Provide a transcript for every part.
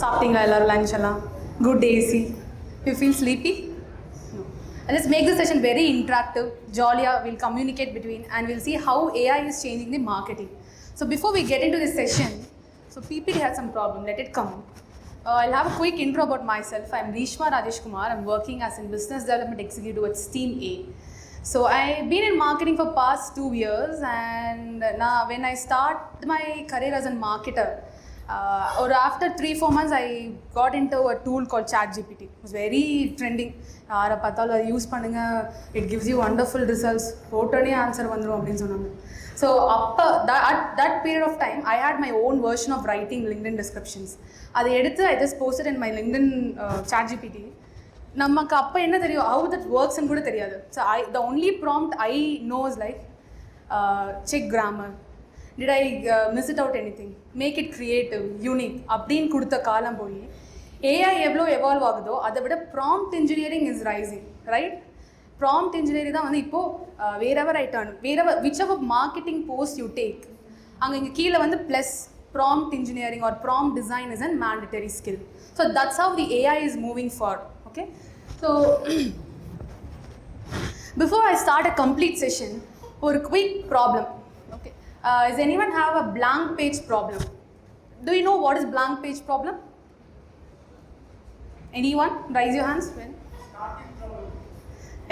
சாப்பிட்டீங்களா எல்லாரும் lunch எல்லாம்? Good day, see. You feel sleepy? No. And let's make this session very interactive, jolly. We'll communicate between and we'll see how AI is changing the marketing. So before we get into this session, so PPT has some problem, let it come. I'll have a quick intro about myself. I'm Reeshma Rajeshkumar. I'm working as a business development executive at Steam A. So I've been in marketing for past 2 years, and now when I start my career as a marketer, or after 3-4 months, I got into a tool called ChatGPT. It was very trending. Use pannunga, it gives you wonderful results. Totally answer vandrum appdinu sonnaanga. So at that period of time, I had my own version of writing LinkedIn descriptions. Adha eduthu I just posted in my LinkedIn ChatGPT. நமக்கு அப்போ என்ன தெரியும், how that works ன்னு கூட தெரியாது. So the only prompt I know is like check grammar, did I miss it out anything, make it creative, unique அப்படின்னு கொடுத்த காலம் போய் AI எவ்வளோ எவால்வ் ஆகுதோ அதை விட prompt engineering is rising, right? Prompt engineering தான் வந்து இப்போது wherever I turn, wherever which ever marketing post you take, அங்கே இங்கே கீழே வந்து plus prompt engineering or prompt design is a mandatory skill. So that's how the AI is moving forward. Okay, so before I start a complete session, or a quick problem. Okay, does anyone have a blank page problem? Do you know what is blank page problem? Anyone? Raise your hands. When?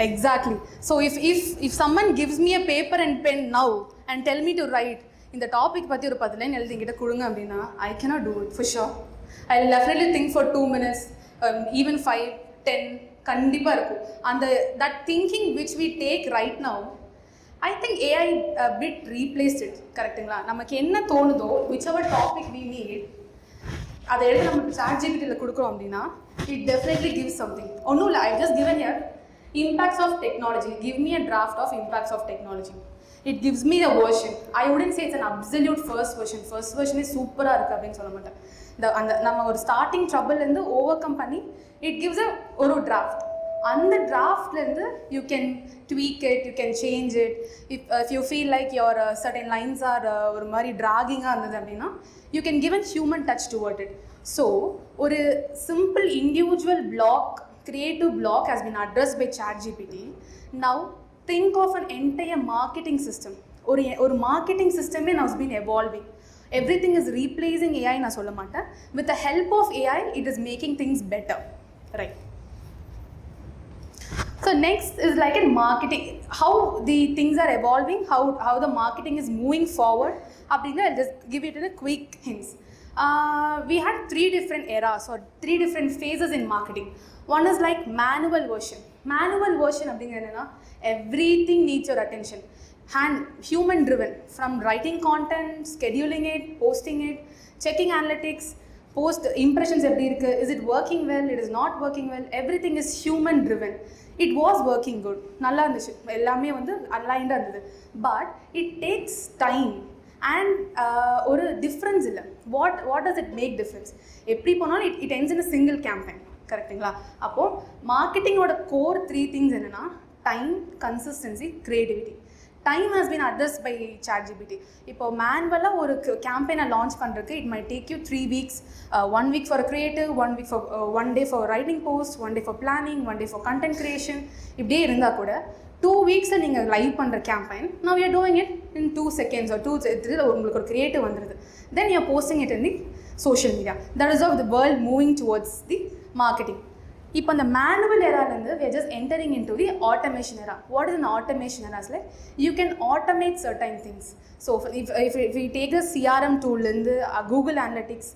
Exactly. So if someone gives me a paper and pen now and tell me to write இந்த topic பற்றி ஒரு 10 line எழுதி என்கிட்ட கொடுங்க அப்படின்னா I cannot do it for sure. I'll definitely think for 2 minutes, even 5, 10 கண்டிப்பாக இருக்கும். அந்த that thinking which we take right now, I think AI a bit replaced it. கரெக்டுங்களா? நமக்கு என்ன தோணுதோ whichever topic we need, அதை எடுத்து நம்ம ChatGPTயில் கொடுக்குறோம் அப்படின்னா it definitely gives something. ஒன்றும் இல்லை, I've just given here impacts of technology. Give me a draft of impacts of technology. It gives me a version. I wouldn't say it's an absolute first version. First version is super இருக்கு அப்படின்னு சொல்ல மாட்டேன். அந்த நம்ம ஒரு starting ட்ரபிள்லேருந்து over come பண்ணி it gives ஒரு டிராஃப்ட். அந்த டிராஃப்ட்லேருந்து you can tweak it, you can change it. If you feel like your certain lines are ஒரு மாதிரி ட்ராகிங்காக இருந்தது அப்படின்னா you can give an human touch toward it. So ஒரு simple individual block, creative block has been addressed by ChatGPT. Now think of an entire marketing system. Or marketing system has been evolving. Everything is replacing AI na solla matta. With the help of AI, it is making things better, right? So next is like in marketing, how the things are evolving, how the marketing is moving forward. I'll just give it in a quick hints. We had 3 different eras or 3 different phases in marketing. One is like manual version. Manual version அப்படிங்கிறதுனா everything needs your attention. Human driven, from writing content, scheduling it, posting it, checking analytics, post impressions எப்படி இருக்கு, is it working well, it is not working well, everything is human driven. It was working good, நல்லா இருந்துச்சு, எல்லாமே வந்து அலைன்டாக இருந்தது. But it takes time and ஒரு difference இல்லை. What does it make difference? எப்படி போனாலும் it ends in a single campaign, கரெக்டுங்களா? அப்போது மார்க்கெட்டிங்கோட கோர் 3 திங்ஸ் என்னென்னா time, consistency, creativity. Time has been addressed by ChatGPT. இப்போ மேனுவலாக ஒரு கேம்பெயினை லான்ச் பண்ணுறதுக்கு it might take you 3 weeks, 1 week for creative, 1 day for writing post, 1 day for planning, 1 day for content creation. இப்படியே இருந்தால் கூட 2 weeks நீங்கள் லைவ் பண்ணுற campaign, now you're doing it in 2 seconds or 2 3 உங்களுக்கு ஒரு க்ரியேட்டிவ் வந்துடுது. Then you're posting it in the social media. That is how the world moving towards the marketing. இப்போ அந்த manual எராலேருந்து we are just entering into the automation era. What is an automation era? Like you can automate certain things. So if we take a CRM tool and Google Analytics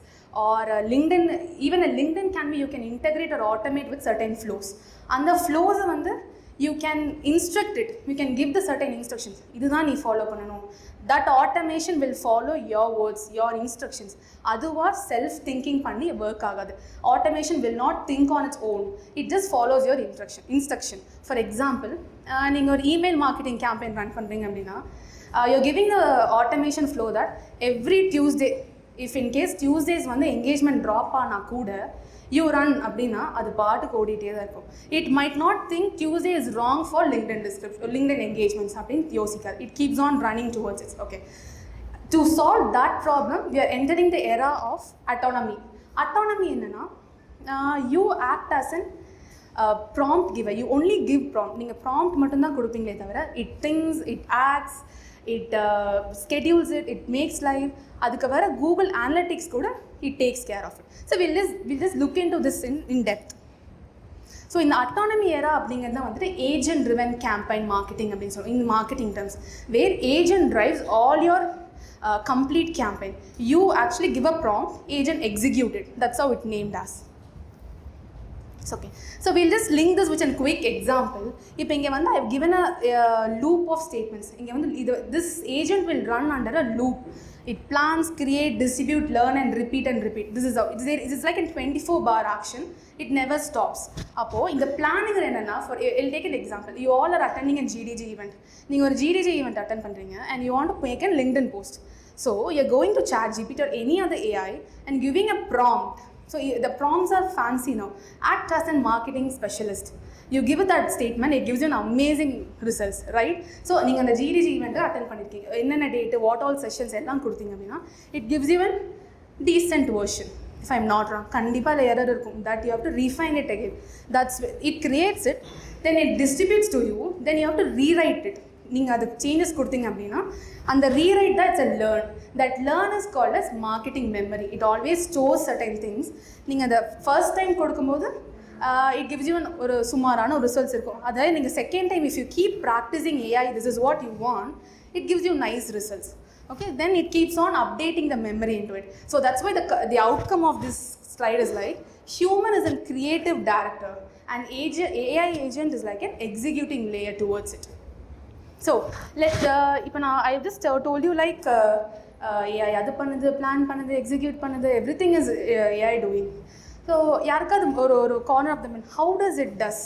or LinkedIn, even a LinkedIn can be, you can integrate or automate with certain flows. And the flows வந்து you can instruct it, you can give the certain instructions. இதுதான் நீ follow பண்ணணும். That automation will follow your words, your instructions. அதுவா self thinking பண்ணி work ஆகாது. Automation will not think on its own. It just follows your instruction. For example, நீங்கள் ஒரு email marketing campaign run பண்ணுறீங்க அப்படின்னா you're giving the automation flow that every Tuesday, if in case Tuesdays வந்து engagement drop ஆனால் கூட you run அப்படின்னா அது பாட்டுக்கு ஓடிட்டே தான் இருக்கும். It might not think Tuesday is wrong for LinkedIn engagements அப்படின்னு யோசிக்காது. It keeps on running towards it. Okay. To solve that problem, we are entering the era of autonomy. autonomy என்னன்னா you act as an prompt giver. You only give prompt. நீங்கள் prompt மட்டும்தான் கொடுப்பீங்களே தவிர it thinks, it acts, it schedules it, it makes live. அதுக்கு வர Google Analytics கூட it takes care of it. So we'll just look into this in depth. So இந்த autonomy era அப்படிங்கிறது தான் வந்துட்டு ஏஜென்ட் ட்ரிவன் கேம்பெயின் மார்க்கெட்டிங் அப்படின்னு சொல்லுவோம் in marketing terms, where agent drives all your complete campaign. You actually give a prompt, agent execute it. That's how it named as. It's okay. So we'll just link this with a quick example. இப்போ இங்கே வந்து I've given a loop of statements. இங்கே வந்து this agent will run under a loop. It plans, create, distribute, learn and repeat. This is how it's like a 24-bar action. It never stops. அப்போ இந்த planning என்னன்னா, for I'll take an example. You all are attending a GDG event. நீங்கள் ஒரு GDG event attend பண்ணுறீங்க and you want to make a LinkedIn post. So you're going to ChatGPT or any other AI and giving a prompt. So the prompts are fancy now. Act as a marketing specialist. You give it that statement, it gives you an amazing results, right? So நீங்கள் அந்த GDG event attend பண்ணிருக்கீங்க, என்னென்ன date, what all sessions எல்லாம் கொடுத்தீங்க அப்படின்னா it gives you a decent version. If I'm not wrong, கண்டிப்பாக அதில் error இருக்கும். That you have to refine it again. It creates it, then it distributes to you, then you have to rewrite it. நீங்கள் அதுக்கு changes கொடுத்தீங்க அப்படின்னா அந்த rewrite தான் it's a learn. That learn is called as marketing memory. It always stores certain things. நீங்கள் அதை first time கொடுக்கும்போது it gives you ஒரு சுமாரான ஒரு ரிசல்ட்ஸ் இருக்கும். அதாவது நீங்கள் second time if you keep practising AI, this is what you want, it gives you nice results. Okay, then it keeps on updating the memory into it. So that's why the outcome of this slide is like human is a creative director and AI agent is like an executing layer towards it. So I just told you like AI adu பண்ணுது, plan பண்ணுது, execute பண்ணுது, everything is AI doing. So யாருக்காவது ஒரு corner of the mind, how does it does,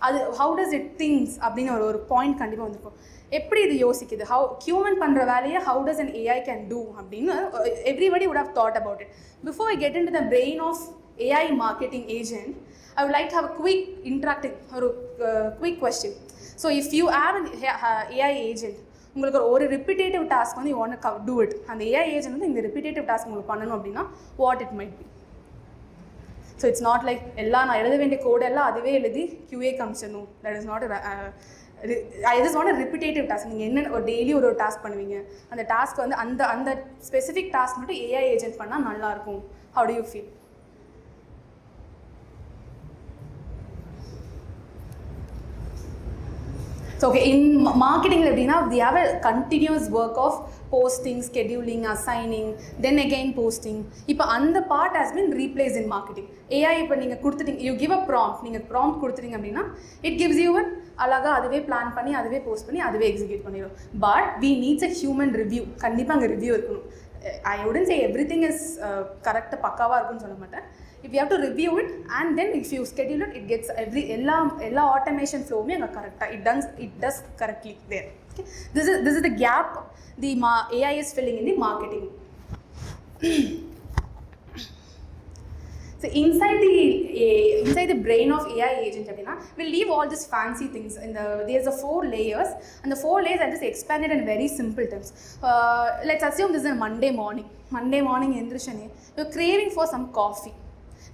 அது how does it thinks அப்படின்னு ஒரு point கண்டிப்பாக வந்திருக்கும். எப்படி இது யோசிக்குது, how human பண்ணுற வேலையை how does an AI can do அப்படின்னு everybody would have thought about it. Before I get into the brain of AI marketing agent, I would like to have a quick interactive or quick question. So if you have an AI agent, உங்களுக்கு ஒரு repetitive task வந்து you want to do it, அந்த AI agent வந்து இந்த repetitive task உங்களுக்கு பண்ணணும் அப்படின்னா what it might be. So it's not like எல்லாம் நான் எழுத வேண்டிய கோட் எல்லாம் அதுவே எழுதி QA காமிச்சிடணும். That is not I just want a repetitive task. நீங்கள் என்ன ஒரு டெய்லி ஒரு டாஸ்க் பண்ணுவீங்க, அந்த டாஸ்க் வந்து அந்த ஸ்பெசிஃபிக் டாஸ்க் மட்டும் AI ஏஜென்ட் பண்ணால் நல்லாயிருக்கும். How do you feel? So okay, in marketing எப்படின்னா we have a continuous work of posting, scheduling, assigning, then again posting. இப்போ அந்த part has been replaced in marketing. AI இப்போ நீங்கள் கொடுத்துட்டீங்க, you give a prompt, நீங்கள் prompt கொடுத்துட்டீங்க அப்படின்னா it gives you an அழகாக அதுவே பிளான் பண்ணி அதுவே போஸ்ட் பண்ணி அதுவே எக்ஸிக்யூட் பண்ணிடும். But we needs a human review. கண்டிப்பாக அங்கே ரிவ்யூ இருக்கணும். I wouldn't say everything is கரெக்டாக பக்காவாக இருக்குன்னு சொல்ல மாட்டேன். If you have to review it and then if you schedule it, it gets எல்லா automation flowமே அங்கே கரெக்டாக it does correctly there. Okay? This is the gap the AI is filling in the marketing. So inside the brain of AI agent அப்படின்னா we'll leave all these fancy things. There's a 4 layers and the 4 layers are just expanded in very simple terms. Let's assume this is a Monday morning எந்திரிச்சனே you're craving for some coffee.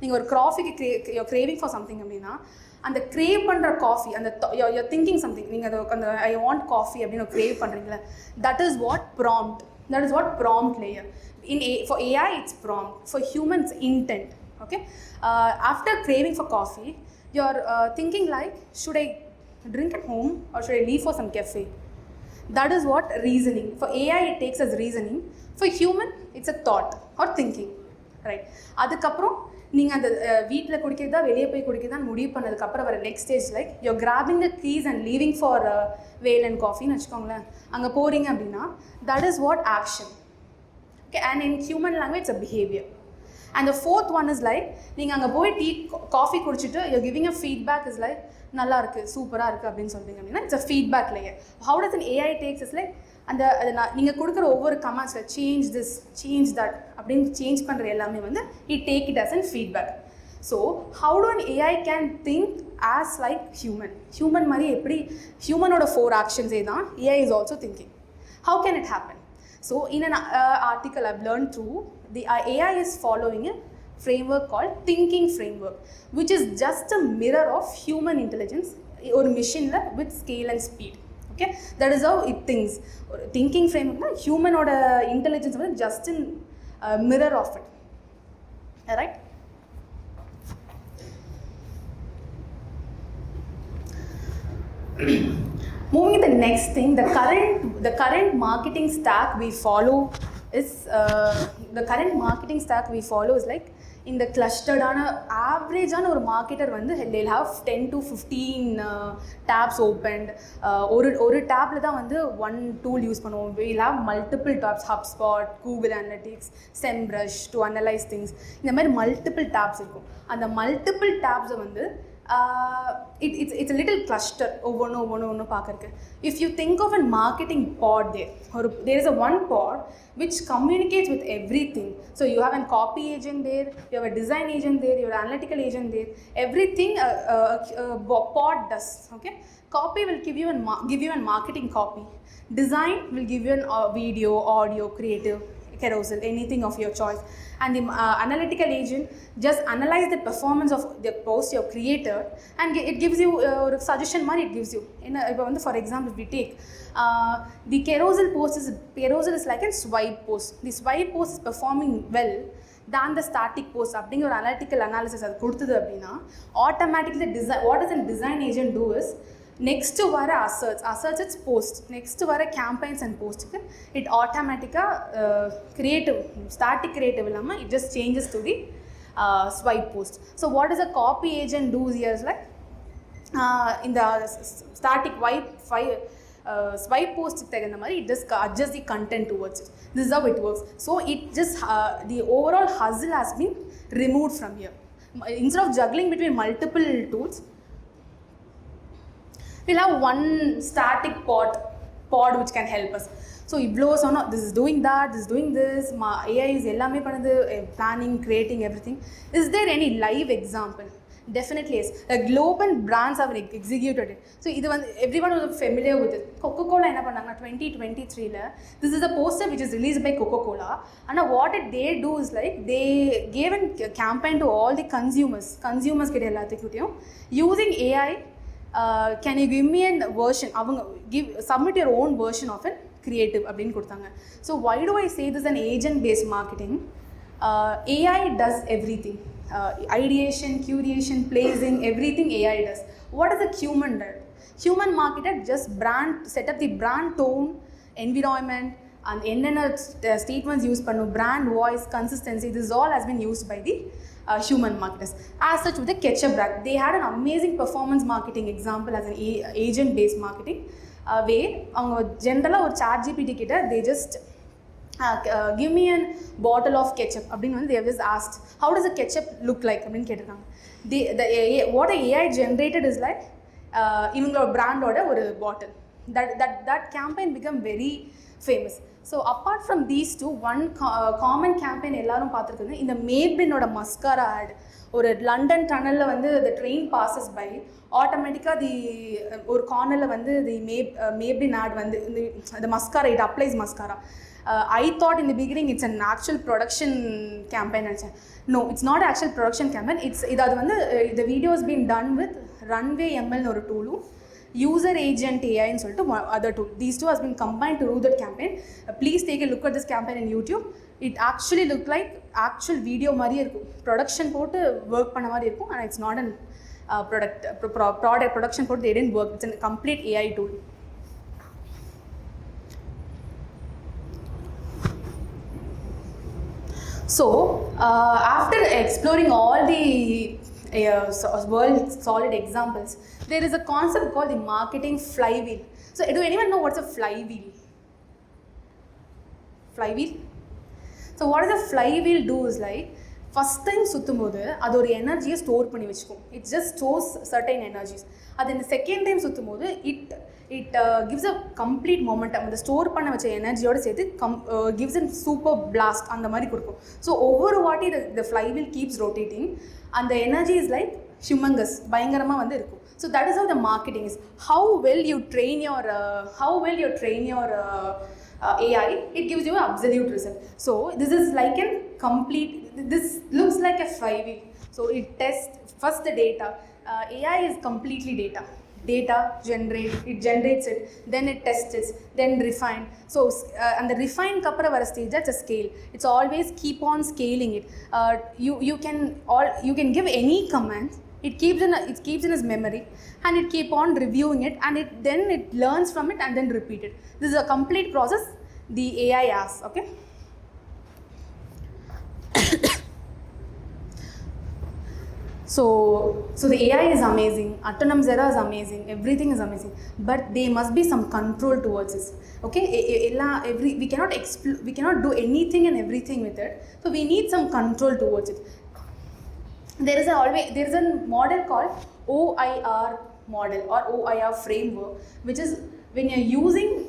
நீங்கள் ஒரு காஃபிக்கு you're craving for something அப்படின்னா அந்த crave பண்ணுற coffee, அந்த you're thinking something, நீங்கள் அந்த I want coffee அப்படின்னு crave பண்ணுறீங்களா, that is what prompt layer. For AI it's prompt, for humans intent. Okay, after craving for coffee you're thinking like should I drink at home or should I leave for some cafe. That is what reasoning. For AI it takes as reasoning, for human it's a thought or thinking, right? அதுக்கப்புறம் நீங்கள் அந்த வீட்டில் குடிக்கிறதா வெளியே போய் குடிக்கிறதான்னு முடிவு பண்ணதுக்கப்புறம் வர next stage like your grabbing the keys and leaving for well and காஃபின்னு வச்சுக்கோங்களேன். அங்கே போகிறீங்க அப்படின்னா that is what action. Okay, and in human language it's a behaviour. And the fourth one is like நீங்கள் அங்கே போய் காஃபி குடிச்சிட்டு your giving a feedback is like நல்லா இருக்குது, சூப்பராக இருக்குது அப்படின்னு சொல்கிறீங்க அப்படின்னா it's a feedback layer. How does an AI takes is like அந்த நீங்கள் கொடுக்குற ஒவ்வொரு கமெண்ட்ஸில் சேஞ்ச் திஸ் சேஞ்ச் தட் அப்படின்னு சேஞ்ச் பண்ணுற எல்லாமே வந்து it take it as an feedback. So how to an AI can think as like human மாதிரி எப்படி ஹியூமனோட 4 ஆக்ஷன்ஸே தான் AI is also thinking. How can it happen? So in an article I've learned through the AI is following a framework called thinking framework, which is just a mirror of human intelligence or machine with scale and speed. Okay, that is how it thinks. Thinking framework na human oda intelligence வந்து just in mirror of it. Alright, moving to the next thing, the current marketing stack we follow is like in the clustered average on ஒரு marketer வந்து they'll have 10 to 15 tabs opened. ஒரு tabல தான் வந்து one tool use பண்ணுவோம். we'll have multiple tabs, HubSpot, Google Analytics, SEMrush to analyze things. இந்த மாதிரி multiple tabs இருக்கும். அந்த multiple tabs வந்து it's a little cluster ஒவ்வொன்று பார்க்கறதுக்கு. If you think of a marketing pod there is a one pod which communicates with everything. So you have a copy agent there, you have a design agent there, you have an analytical agent there. Everything pod does. Okay, copy will give you a marketing copy. Design will give you a video, audio, creative, carousel, anything of your choice. And the analytical agent just analyze the performance of the post you have created and it gives you a suggestion money. It gives you for example, if we take the carousel is like a swipe post. The swipe post is performing well than the static post. அப்படிங்கிற ஒரு analytical analysis அது கொடுத்தது அப்படின்னா automatically what does a design agent do is next to வர asserts its post, next to வர campaigns and post it automatically creative static creative illama it just changes to the swipe post. So what does a copy agent do here is like in the static swipe post தகுந்த மாதிரி it just adjusts the content towards it. This is how it works. So it just the overall hustle has been removed from here. Instead of juggling between multiple tools, we'll have one static pod which can help us. So this is doing that, this is doing this, AI is ellame panadhu, planning, creating everything. Is there any live example? Definitely yes. Global brands have executed it. So everyone was familiar with it. Coca-Cola enna pannanga 2023 la, this is a poster which is released by Coca-Cola, and what they do is like they gave a campaign to all the consumers kitta ellathukku using AI. Can you give me a version, submit your own version of it creative அப்படின்னு கொடுத்தாங்க. So why do I say this is an agent based marketing? AI does everything. Ideation, curation, placing, everything AI does. What does a human do? Human marketer just set up the brand tone, environment, and என்னென்ன statements use பண்ணும், brand voice, consistency, this all has been used by the human marketers. As such, with the ketchup brand, they had an amazing performance marketing example as an agent based marketing way. Generally or chat GPT kita they just give me a bottle of ketchup அப்படினு they have just asked how does the ketchup look like அப்படினு கேட்டிருக்காங்க. What AI generated is like இவங்களோட பிராண்டோட ஒரு bottle. That campaign became very famous. So apart from these two, one common campaign எல்லாரும் பார்த்துருக்குங்க, இந்த மேப்ளினோட mascara add. ஒரு London டனலில் வந்து the train passes by, ஆட்டோமேட்டிக்காக ஒரு கார்னரில் வந்து மேப்ளின் ஆட் வந்து இந்த mascara it applies mascara. I thought in the beginning it's an actual production campaign. No, it's not actual production campaign. இது வந்து the video has been done with Runway ML ஒரு டூலும் user agent AI and சொல்லிட்டு other tool. These two has been combined to do that campaign. Please take a look at this campaign in YouTube. It actually look like actual video மாதிரி இருக்கும், production போட்டு work பண்ண மாதிரி இருக்கும், and it's not an product production போட்டு they didn't work. It's a complete AI tool. So after exploring all the world solid examples, there is a concept called the marketing flywheel. So do anyone know what's a flywheel? So what does a flywheel do is like, first time சுத்தும்போது அது ஒரு எனர்ஜியை store பண்ணி வச்சுக்கும். It just stores certain energies. அது இந்த second time சுத்தும்போது it gives a complete momentum. அந்த store பண்ண வச்ச எனர்ஜியோட சேர்த்து gives a super blast அந்த மாதிரி கொடுக்கும். ஸோ ஒவ்வொரு வாட்டி the flywheel keeps rotating and the energy is like humongous, பயங்கரமாக வந்து இருக்கும். So that is how the marketing is. How well you train your AI, it gives you an absolute result. So this is like a complete, this looks like a flywheel. So it tests first the data. AI is completely data. Data it generates it, then it tests it, then refine. So and the refine kapra vara stage, that's a scale. It's always keep on scaling it. You can give any command. It keeps in its memory, and it keep on reviewing it, and then it learns from it and then repeat it. This is a complete process the AI asks. Okay. So the AI is amazing, autonomous era is amazing, everything is amazing, but there must be some control towards this. Okay, we cannot do anything and everything with it. So we need some control towards it. There is a model called OIR model or OIR framework, which is when you're using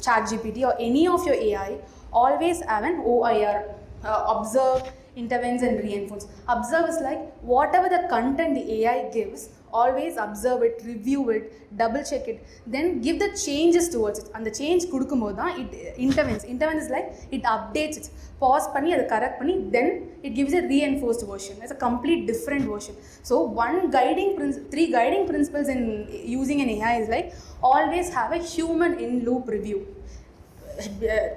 ChatGPT or any of your AI, always have an OIR, observe, intervenes and reinforce. Observe is like whatever the content the AI gives, always observe it, review it, double check it, then give the changes towards it. And the change kudukumbodha it intervenes. Intervenes is like it updates it, pause panni, adu correct panni, then it gives a reinforced version. It's a complete different version. So three guiding principles in using an AI is like always have a human in loop review.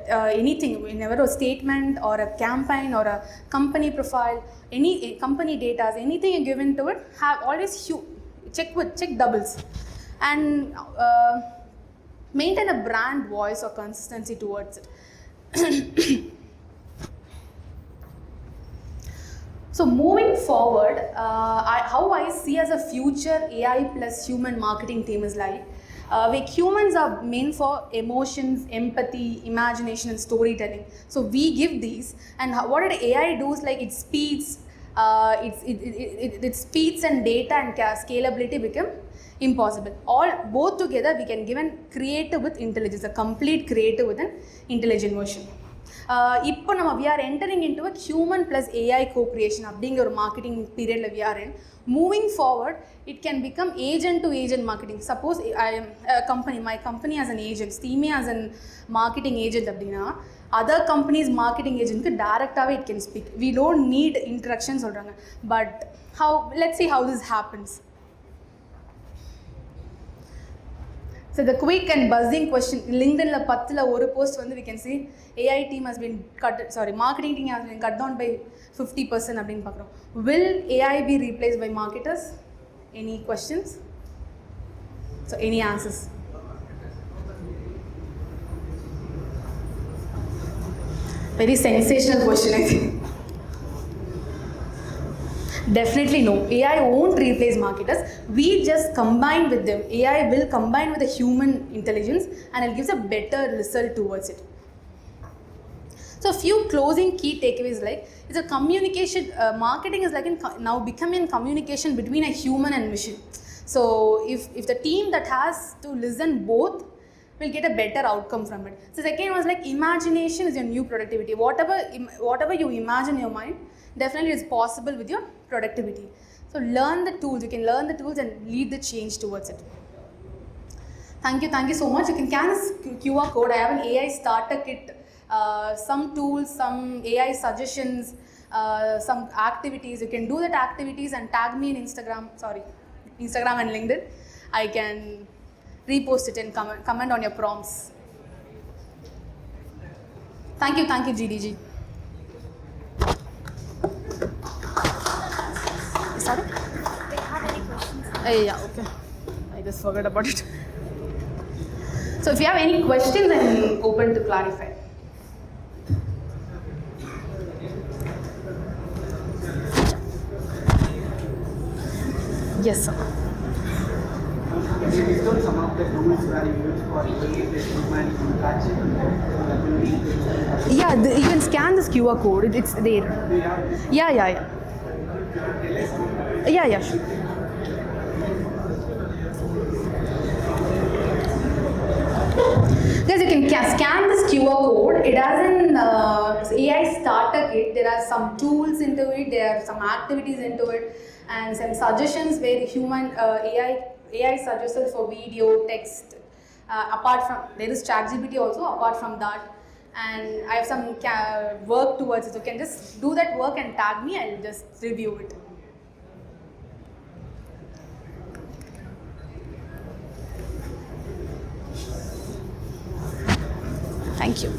Anything, whenever a statement or a campaign or a company profile, any company data, anything you given to it, have always check doubles, and maintain a brand voice or consistency towards it. So moving forward, how I see as a future AI plus human marketing team is like, humans are meant for emotions, empathy, imagination and storytelling. So we give these, and what did AI do is like it speeds and data and scalability become impossible. Both together we can give a creative with intelligence, a complete creative with an intelligent version. We are entering into a human plus AI co-creation அப்படிங்கிற ஒரு marketing period we are in. Moving forward, it can become agent to agent marketing. Suppose I am a company, my company as an agent, Steamy as a marketing agent அப்படினா other companies marketing agent க்கு directly it can speak. We don't need introduction சொல்றாங்க. But let's see how this happens. So the quick and buzzing question, LinkedIn la 10 la oru post vandu we can see AI team has been marketing team has been cut down by 50% அப்படினு பார்க்கறோம். Will AI be replaced by marketers? Any questions? So any answers? Very sensational question, I think. Definitely no. AI won't replace marketers. We just combine with them. AI will combine with the human intelligence and it gives a better result towards it. So a few closing key takeaways like, it's a communication, marketing is like now becoming communication between a human and machine. So if the team that has to listen both will get a better outcome from it. So second was like imagination is your new productivity. Whatever you imagine in your mind, definitely is possible with your productivity. So learn the tools, you can learn the tools and lead the change towards it. Thank you so much. You can scan this QR code. I have an AI starter kit, some tools, some AI suggestions, some activities. You can do that activities and tag me in Instagram and LinkedIn. I can repost it and comment on your prompts. Thank you GDG. Sorry? Do you have any questions? Yeah, okay. I just forgot about it. So if you have any questions, I'm open to clarify. Yes, sir. Some of the tools are used for human interaction. Yeah, you can scan this QR code. It's there. Yeah. Yeah, sure. Guys, you can scan this QR code. It has an AI starter kit. There are some tools into it. There are some activities into it, and some suggestions where human AI suggestions for video, text, apart from, there is ChatGPT also apart from that, and I have some work towards it. So you can just do that work and tag me, I'll just review it. Thank you.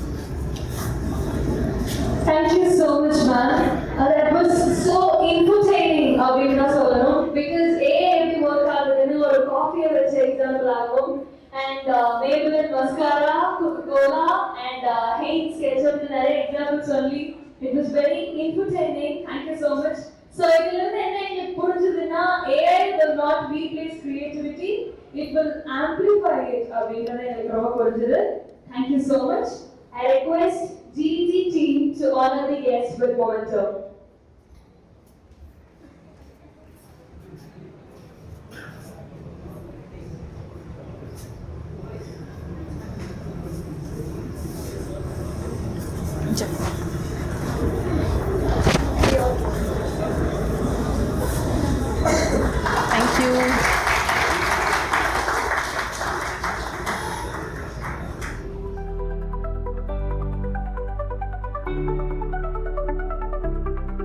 Thank you so much, ma'am. That was so entertaining, because every workout or coffee or example and Maybelline mascara, Coca-Cola, and Heinz ketchup and other examples only. It was very entertaining. Thank you so much. So, AI will not replace creativity; it will amplify it. Thank you so much. I request GT team to honor the guests with memento.